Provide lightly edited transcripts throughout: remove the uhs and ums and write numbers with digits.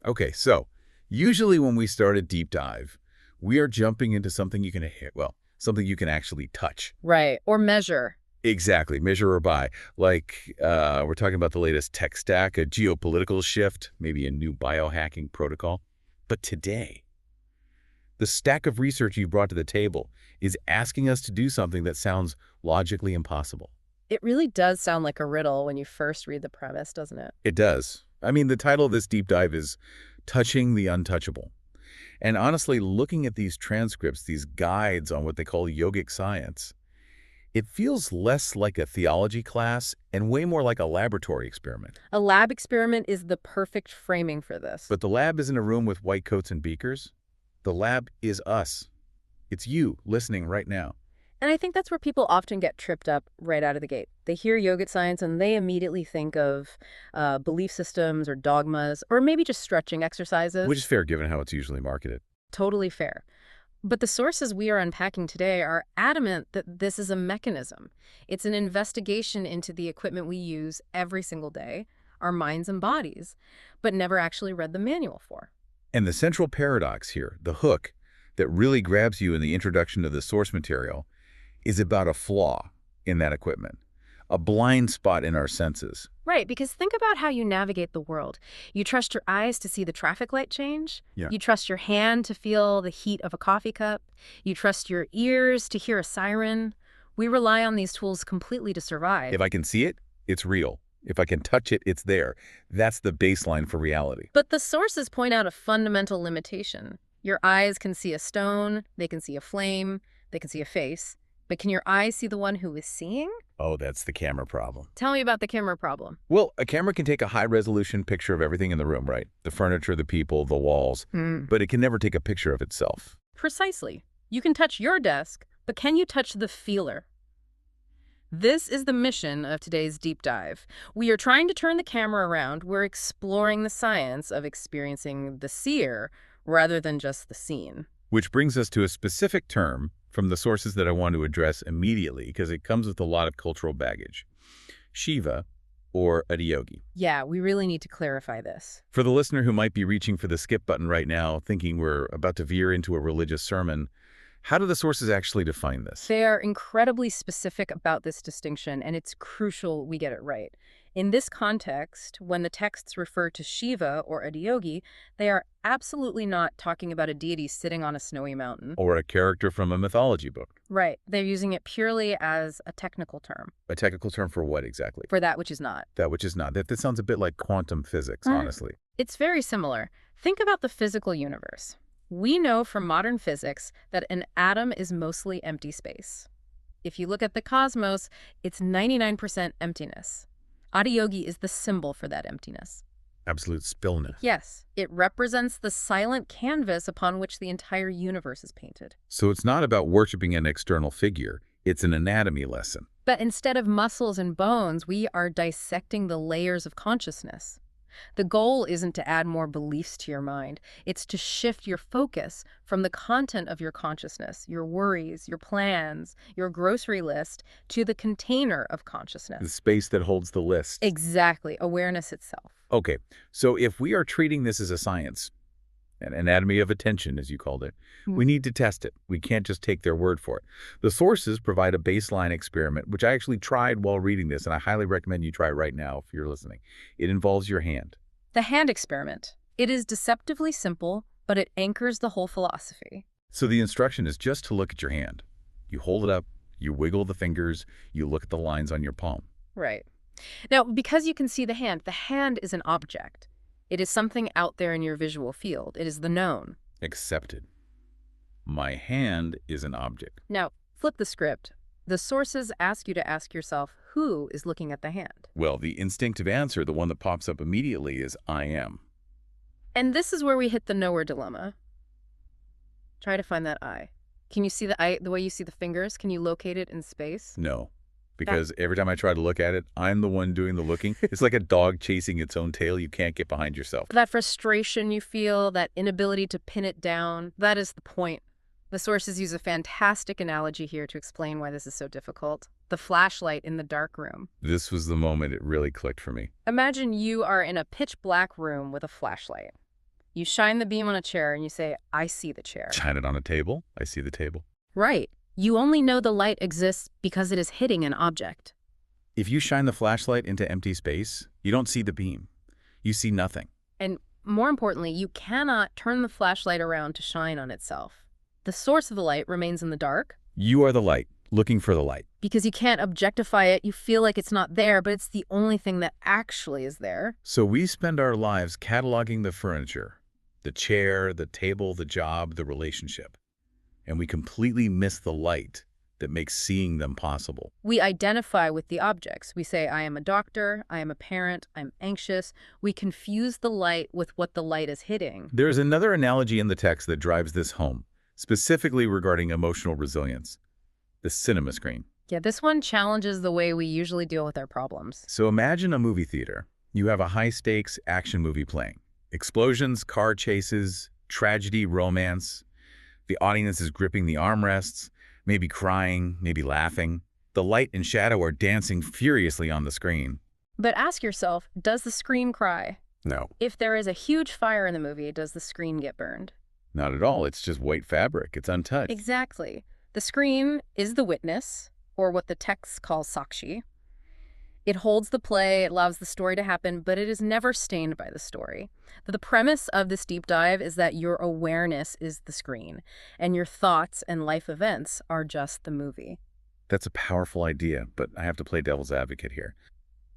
Okay, so usually when we start a deep dive, we are jumping into something you can hit, well, something you can actually touch. Right. Or measure. Exactly, measure or buy. Like, we're talking about the latest tech stack, a geopolitical shift, maybe a new biohacking protocol. But today, the stack of research you brought to the table is asking us to do something that sounds logically impossible. It really does sound like a riddle when you first read the premise, doesn't it? It does. I mean, the title of this deep dive is Touching the Untouchable. And honestly, looking at these transcripts, these guides on what they call yogic science, it feels less like a theology class and way more like a laboratory experiment. A lab experiment is the perfect framing for this. But the lab isn't a room with white coats and beakers. The lab is us. It's you listening right now. And I think that's where people often get tripped up right out of the gate. They hear yogic science and they immediately think of belief systems or dogmas, or maybe just stretching exercises. Which is fair given how it's usually marketed. Totally fair. But the sources we are unpacking today are adamant that this is a mechanism. It's an investigation into the equipment we use every single day, our minds and bodies, but never actually read the manual for. And the central paradox here, the hook that really grabs you in the introduction to the source material, is about a flaw in that equipment, a blind spot in our senses. Right, because think about how you navigate the world. You trust your eyes to see the traffic light change. Yeah. You trust your hand to feel the heat of a coffee cup. You trust your ears to hear a siren. We rely on these tools completely to survive. If I can see it, it's real. If I can touch it, it's there. That's the baseline for reality. But the sources point out a fundamental limitation. Your eyes can see a stone, they can see a flame, they can see a face. But can your eyes see the one who is seeing? Oh, that's the camera problem. Tell me about the camera problem. Well, a camera can take a high-resolution picture of everything in the room, right? The furniture, the people, the walls. But it can never take a picture of itself. Precisely. You can touch your desk, but can you touch the feeler? This is the mission of today's deep dive. We are trying to turn the camera around. We're exploring the science of experiencing the seer rather than just the seen. Which brings us to a specific term from the sources that I want to address immediately because it comes with a lot of cultural baggage. Shiva, or adiyogi. Yeah, we really need to clarify this. For the listener who might be reaching for the skip button right now, thinking we're about to veer into a religious sermon, how do the sources actually define this? They are incredibly specific about this distinction, and it's crucial we get it right. In this context, when the texts refer to Shiva or adiyogi, they are absolutely not talking about a deity sitting on a snowy mountain. Or a character from a mythology book. Right. They're using it purely as a technical term. A technical term for what exactly? For that which is not. That which is not. That sounds a bit like quantum physics, honestly. It's very similar. Think about the physical universe. We know from modern physics that an atom is mostly empty space. If you look at the cosmos, it's 99% emptiness. Adiyogi is the symbol for that emptiness. Absolute stillness. Yes, it represents the silent canvas upon which the entire universe is painted. So it's not about worshiping an external figure. It's an anatomy lesson. But instead of muscles and bones, we are dissecting the layers of consciousness. The goal isn't to add more beliefs to your mind. It's to shift your focus from the content of your consciousness, your worries, your plans, your grocery list, to the container of consciousness. The space that holds the list. Exactly, awareness itself. Okay, so if we are treating this as a science, an anatomy of attention, as you called it, we need to test it. We can't just take their word for it. The sources provide a baseline experiment, which I actually tried while reading this, and I highly recommend you try it right now if you're listening. It involves your hand. The hand experiment. It is deceptively simple, but it anchors the whole philosophy. So the instruction is just to look at your hand. You hold it up, you wiggle the fingers, you look at the lines on your palm. Right. Now, because you can see the hand is an object. It is something out there in your visual field. It is the known. Accepted. My hand is an object. Now, flip the script. The sources ask you to ask yourself, who is looking at the hand? Well, the instinctive answer, the one that pops up immediately, is I am. And this is where we hit the knower dilemma. Try to find that I. Can you see the I, the way you see the fingers? Can you locate it in space? No. Because every time I try to look at it, I'm the one doing the looking. It's like a dog chasing its own tail. You can't get behind yourself. That frustration you feel, that inability to pin it down, that is the point. The sources use a fantastic analogy here to explain why this is so difficult. The flashlight in the dark room. This was the moment it really clicked for me. Imagine you are in a pitch black room with a flashlight. You shine the beam on a chair and you say, I see the chair. Shine it on a table. I see the table. Right. You only know the light exists because it is hitting an object. If you shine the flashlight into empty space, you don't see the beam. You see nothing. And more importantly, you cannot turn the flashlight around to shine on itself. The source of the light remains in the dark. You are the light, looking for the light. Because you can't objectify it, you feel like it's not there, but it's the only thing that actually is there. So we spend our lives cataloging the furniture, the chair, the table, the job, the relationship. And we completely miss the light that makes seeing them possible. We identify with the objects. We say, I am a doctor, I am a parent, I'm anxious. We confuse the light with what the light is hitting. There's another analogy in the text that drives this home, specifically regarding emotional resilience: the cinema screen. Yeah, this one challenges the way we usually deal with our problems. So imagine a movie theater. You have a high-stakes action movie playing. Explosions, car chases, tragedy, romance. The audience is gripping the armrests, maybe crying, maybe laughing. The light and shadow are dancing furiously on the screen. But ask yourself, does the screen cry? No, If there is a huge fire in the movie, does the screen get burned? not at all. It's just white fabric. It's untouched. Exactly. The screen is the witness, or what the text calls sakshi. It holds the play, it allows the story to happen, but it is never stained by the story. The premise of this deep dive is that your awareness is the screen, and your thoughts and life events are just the movie. That's a powerful idea, but I have to play devil's advocate here.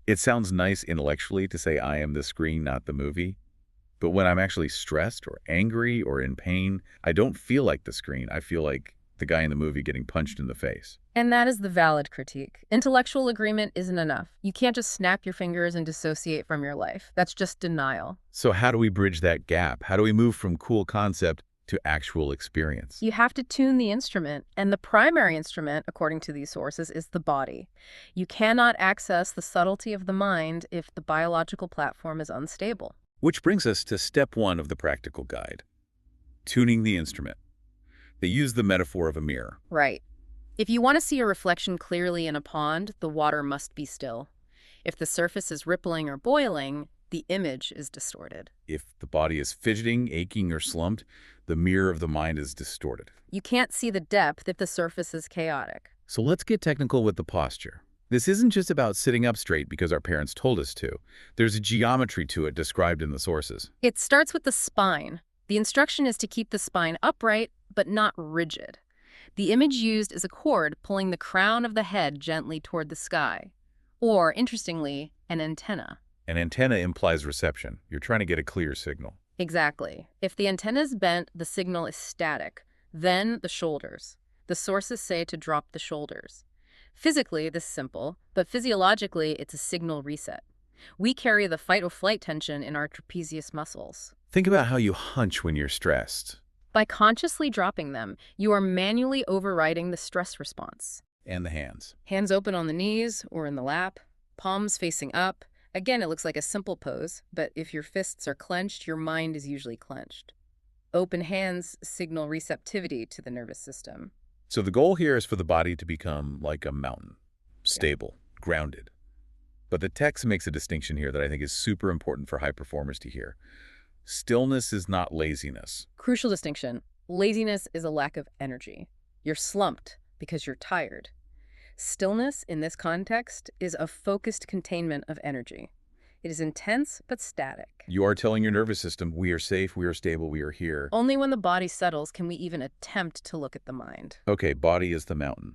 It sounds nice intellectually to say I am the screen, not the movie. But when I'm actually stressed or angry or in pain, I don't feel like the screen. I feel like the guy in the movie getting punched in the face. And that is the valid critique. Intellectual agreement isn't enough. You can't just snap your fingers and dissociate from your life. That's just denial. So how do we bridge that gap? How do we move from cool concept to actual experience? You have to tune the instrument, and the primary instrument, according to these sources, is the body. You cannot access the subtlety of the mind if the biological platform is unstable. Which brings us to step one of the practical guide: tuning the instrument. They use the metaphor of a mirror. Right. If you want to see a reflection clearly in a pond, the water must be still. If the surface is rippling or boiling, the image is distorted. If the body is fidgeting, aching, or slumped, the mirror of the mind is distorted. You can't see the depth if the surface is chaotic. So let's get technical with the posture. This isn't just about sitting up straight because our parents told us to. There's a geometry to it described in the sources. It starts with the spine. The instruction is to keep the spine upright, but not rigid. The image used is a cord pulling the crown of the head gently toward the sky. Or, interestingly, an antenna. An antenna implies reception. You're trying to get a clear signal. Exactly. If the antenna is bent, the signal is static. Then the shoulders. The sources say to drop the shoulders. Physically, this is simple, but physiologically, it's a signal reset. We carry the fight-or-flight tension in our trapezius muscles. Think about how you hunch when you're stressed. By consciously dropping them, you are manually overriding the stress response. And the hands. Hands open on the knees or in the lap, palms facing up. Again, it looks like a simple pose, but if your fists are clenched, your mind is usually clenched. Open hands signal receptivity to the nervous system. So the goal here is for the body to become like a mountain, stable, grounded. But the text makes a distinction here that I think is super important for high performers to hear. Stillness is not laziness. Crucial distinction. Laziness is a lack of energy. You're slumped because you're tired. Stillness, in this context, is a focused containment of energy. It is intense but static. You are telling your nervous system, we are safe, we are stable, we are here. Only when the body settles can we even attempt to look at the mind. Okay, body is the mountain.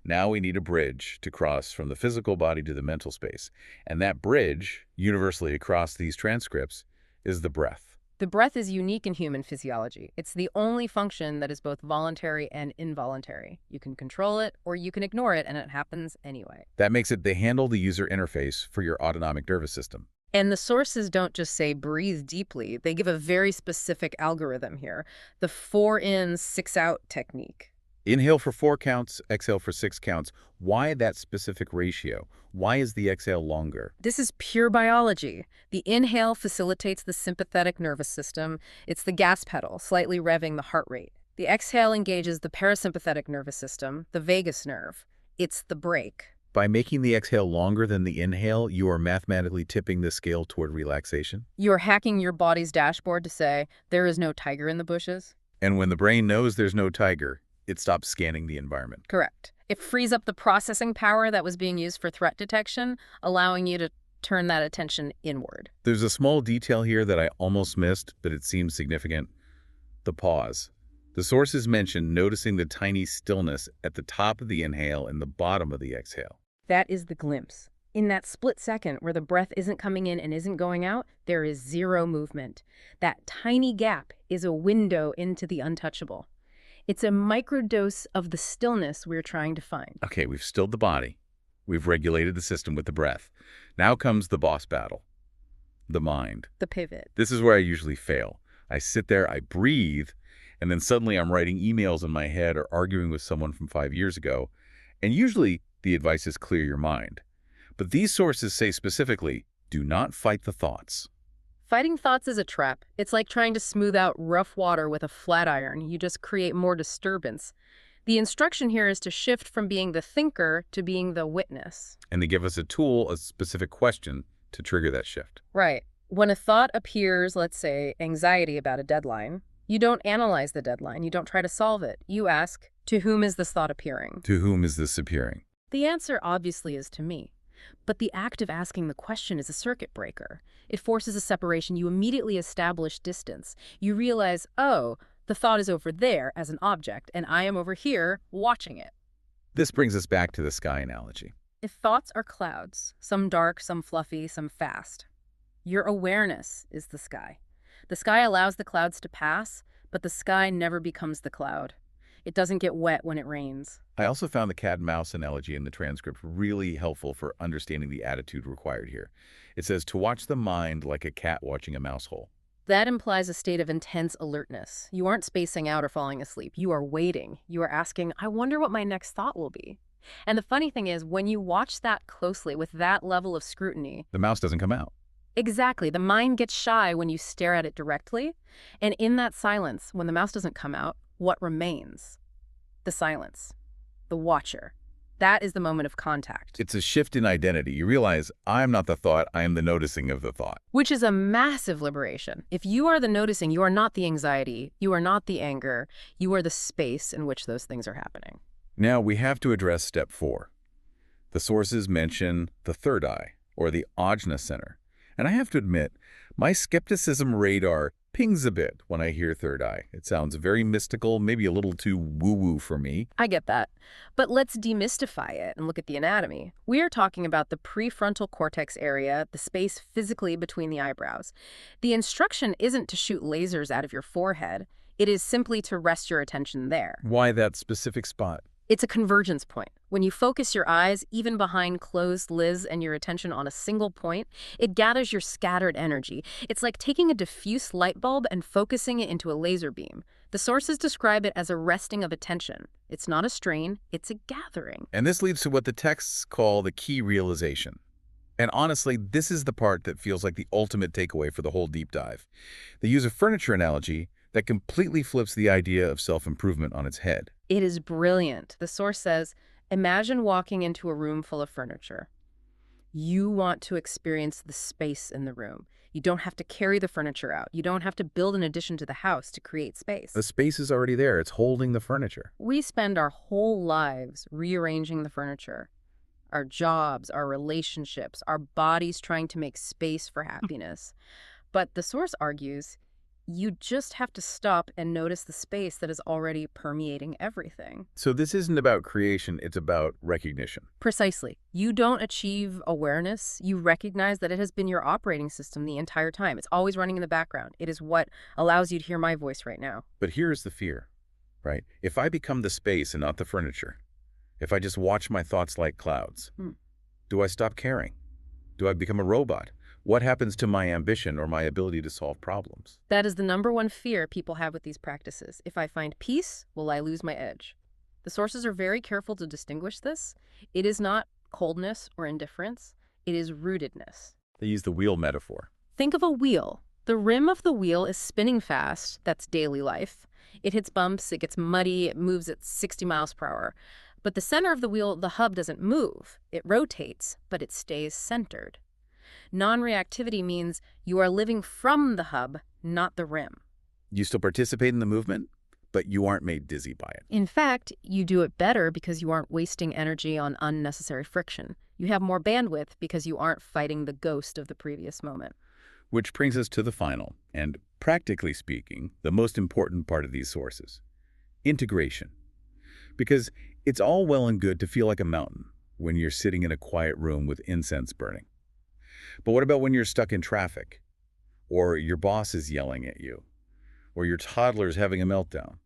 Now we need a bridge to cross from the physical body to the mental space. And that bridge, universally across these transcripts, is the breath. The breath is unique in human physiology. It's the only function that is both voluntary and involuntary. You can control it or you can ignore it, and it happens anyway. That makes it the handle the user interface for your autonomic nervous system. And the sources don't just say breathe deeply. They give a very specific algorithm here, the 4 in, 6 out technique. Inhale for 4 counts, exhale for 6 counts. Why that specific ratio? Why is the exhale longer? This is pure biology. The inhale facilitates the sympathetic nervous system. It's the gas pedal, slightly revving the heart rate. The exhale engages the parasympathetic nervous system, the vagus nerve. It's the brake. By making the exhale longer than the inhale, you are mathematically tipping the scale toward relaxation. You're hacking your body's dashboard to say, there is no tiger in the bushes? And when the brain knows there's no tiger, it stops scanning the environment. Correct. It frees up the processing power that was being used for threat detection, allowing you to turn that attention inward. There's a small detail here that I almost missed, but it seems significant. The pause. The sources mention noticing the tiny stillness at the top of the inhale and the bottom of the exhale. That is the glimpse. In that split second where the breath isn't coming in and isn't going out, there is zero movement. That tiny gap is a window into the untouchable. It's a microdose of the stillness we're trying to find. Okay, we've stilled the body. We've regulated the system with the breath. Now comes the boss battle. The mind. The pivot. This is where I usually fail. I sit there, I breathe, and then suddenly I'm writing emails in my head or arguing with someone from 5 years ago. And usually the advice is clear your mind. But these sources say specifically, do not fight the thoughts. Fighting thoughts is a trap. It's like trying to smooth out rough water with a flat iron. You just create more disturbance. The instruction here is to shift from being the thinker to being the witness. And they give us a tool, a specific question to trigger that shift. Right. When a thought appears, let's say, anxiety about a deadline, you don't analyze the deadline. You don't try to solve it. You ask, to whom is this thought appearing? To whom is this appearing? The answer obviously is to me. But the act of asking the question is a circuit breaker. It forces a separation. You immediately establish distance. You realize, oh, the thought is over there as an object, and I am over here watching it. This brings us back to the sky analogy. If thoughts are clouds, some dark, some fluffy, some fast, your awareness is the sky. The sky allows the clouds to pass, but the sky never becomes the cloud. It doesn't get wet when it rains. I also found the cat and mouse analogy in the transcript really helpful for understanding the attitude required here. It says to watch the mind like a cat watching a mouse hole. That implies a state of intense alertness. You aren't spacing out or falling asleep. You are waiting. You are asking, I wonder what my next thought will be. And the funny thing is, when you watch that closely with that level of scrutiny, The mouse doesn't come out. exactly, the mind gets shy when you stare at it directly. And in that silence, when the mouse doesn't come out, what remains? The silence. The watcher. That is the moment of contact. It's a shift in identity. You realize, I'm not the thought, I am the noticing of the thought. Which is a massive liberation. If you are the noticing, you are not the anxiety, you are not the anger, you are the space in which those things are happening. Now we have to address step 4. The sources mention the third eye, or the ajna center. And I have to admit, my skepticism radar pings a bit when I hear third eye. It sounds very mystical, maybe a little too woo-woo for me. I get that. But let's demystify it and look at the anatomy. We are talking about the prefrontal cortex area, the space physically between the eyebrows. The instruction isn't to shoot lasers out of your forehead. It is simply to rest your attention there. Why that specific spot? It's a convergence point. When you focus your eyes, even behind closed lids, and your attention on a single point, it gathers your scattered energy. It's like taking a diffuse light bulb and focusing it into a laser beam. The sources describe it as a resting of attention. It's not a strain, it's a gathering. And this leads to what the texts call the key realization. And honestly, this is the part that feels like the ultimate takeaway for the whole deep dive. They use a furniture analogy that completely flips the idea of self-improvement on its head. It is brilliant. The source says, imagine walking into a room full of furniture. You want to experience the space in the room. You don't have to carry the furniture out. You don't have to build an addition to the house to create space. The space is already there. It's holding the furniture. We spend our whole lives rearranging the furniture. Our jobs, our relationships, our bodies trying to make space for happiness. But the source argues, you just have to stop and notice the space that is already permeating everything. So this isn't about creation, it's about recognition. Precisely. You don't achieve awareness. You recognize that it has been your operating system the entire time. It's always running in the background. It is what allows you to hear my voice right now. But here's the fear, right? If I become the space and not the furniture, if I just watch my thoughts like clouds, do I stop caring? Do I become a robot? What happens to my ambition or my ability to solve problems? That is the #1 fear people have with these practices. If I find peace, will I lose my edge? The sources are very careful to distinguish this. It is not coldness or indifference. It is rootedness. They use the wheel metaphor. Think of a wheel. The rim of the wheel is spinning fast. That's daily life. It hits bumps, it gets muddy, it moves at 60 miles per hour. But the center of the wheel, the hub, doesn't move. It rotates, but it stays centered. Non-reactivity means you are living from the hub, not the rim. You still participate in the movement, but you aren't made dizzy by it. In fact, you do it better because you aren't wasting energy on unnecessary friction. You have more bandwidth because you aren't fighting the ghost of the previous moment. Which brings us to the final, and practically speaking, the most important part of these sources: integration. Because it's all well and good to feel like a mountain when you're sitting in a quiet room with incense burning. But what about when you're stuck in traffic? Or your boss is yelling at you? Or your toddler's having a meltdown?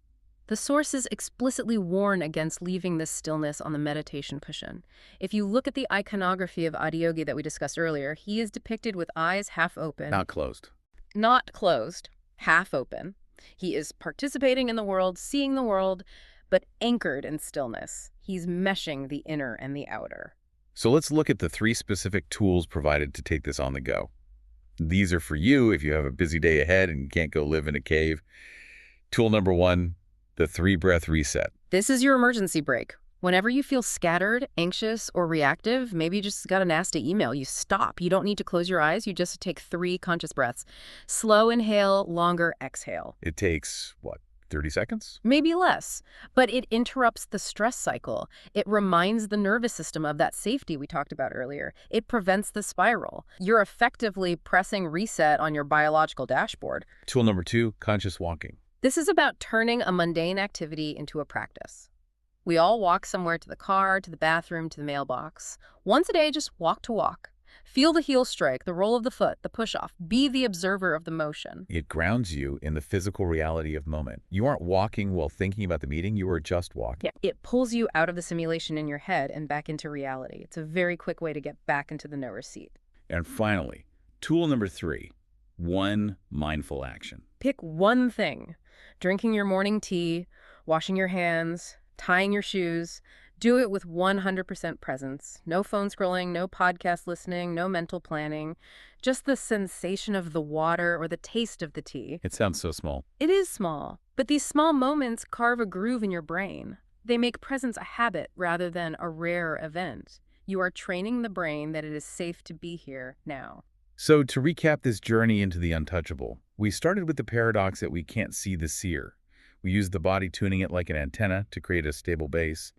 The sources explicitly warn against leaving this stillness on the meditation cushion. If you look at the iconography of Adiyogi that we discussed earlier, he is depicted with eyes half open. Not closed. Not closed, half open. He is participating in the world, seeing the world, but anchored in stillness. He's meshing the inner and the outer. So let's look at the 3 specific tools provided to take this on the go. These are for you if you have a busy day ahead and can't go live in a cave. Tool number 1, the 3-breath reset. This is your emergency break. Whenever you feel scattered, anxious, or reactive, maybe you just got a nasty email, you stop. You don't need to close your eyes. You just take 3 conscious breaths. Slow inhale, longer exhale. It takes, what, 30 seconds? Maybe less, but it interrupts the stress cycle. It reminds the nervous system of that safety we talked about earlier. It prevents the spiral. You're effectively pressing reset on your biological dashboard. Tool number 2, conscious walking. This is about turning a mundane activity into a practice. We all walk somewhere, to the car, to the bathroom, to the mailbox. Once a day, just walk to walk. Feel the heel strike, the roll of the foot, the push-off. Be the observer of the motion. It grounds you in the physical reality of moment. You aren't walking while thinking about the meeting, you are just walking. Yeah, it pulls you out of the simulation in your head and back into reality. It's a very quick way to get back into the knower seat. And finally, tool number 3, one mindful action. Pick one thing. Drinking your morning tea, washing your hands, tying your shoes. Do it with 100% presence. No phone scrolling, no podcast listening, no mental planning. Just the sensation of the water or the taste of the tea. It sounds so small. It is small, but these small moments carve a groove in your brain. They make presence a habit rather than a rare event. You are training the brain that it is safe to be here now. So to recap this journey into the untouchable, we started with the paradox that we can't see the seer. We used the body tuning it like an antenna to create a stable base.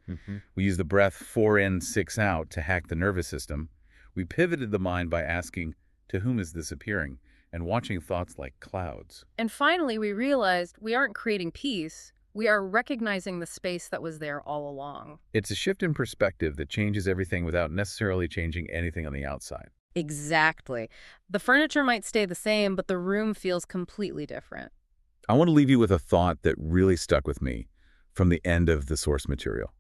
We used the breath 4 in, 6 out to hack the nervous system. We pivoted the mind by asking, to whom is this appearing? And watching thoughts like clouds. And finally, we realized we aren't creating peace. We are recognizing the space that was there all along. It's a shift in perspective that changes everything without necessarily changing anything on the outside. Exactly. The furniture might stay the same, but the room feels completely different. I want to leave you with a thought that really stuck with me from the end of the source material.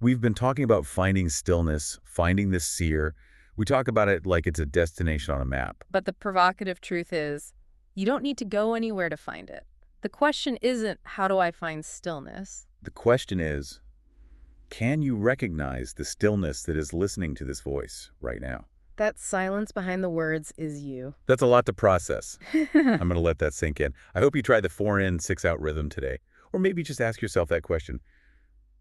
We've been talking about finding stillness, finding the seer. We talk about it like it's a destination on a map. But the provocative truth is, you don't need to go anywhere to find it. The question isn't, how do I find stillness? The question is, can you recognize the stillness that is listening to this voice right now? That silence behind the words is you. That's a lot to process. I'm going to let that sink in. I hope you try the 4 in, 6 out rhythm today. Or maybe just ask yourself that question.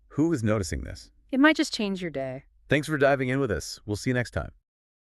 Who is noticing this? It might just change your day. Thanks for diving in with us. We'll see you next time.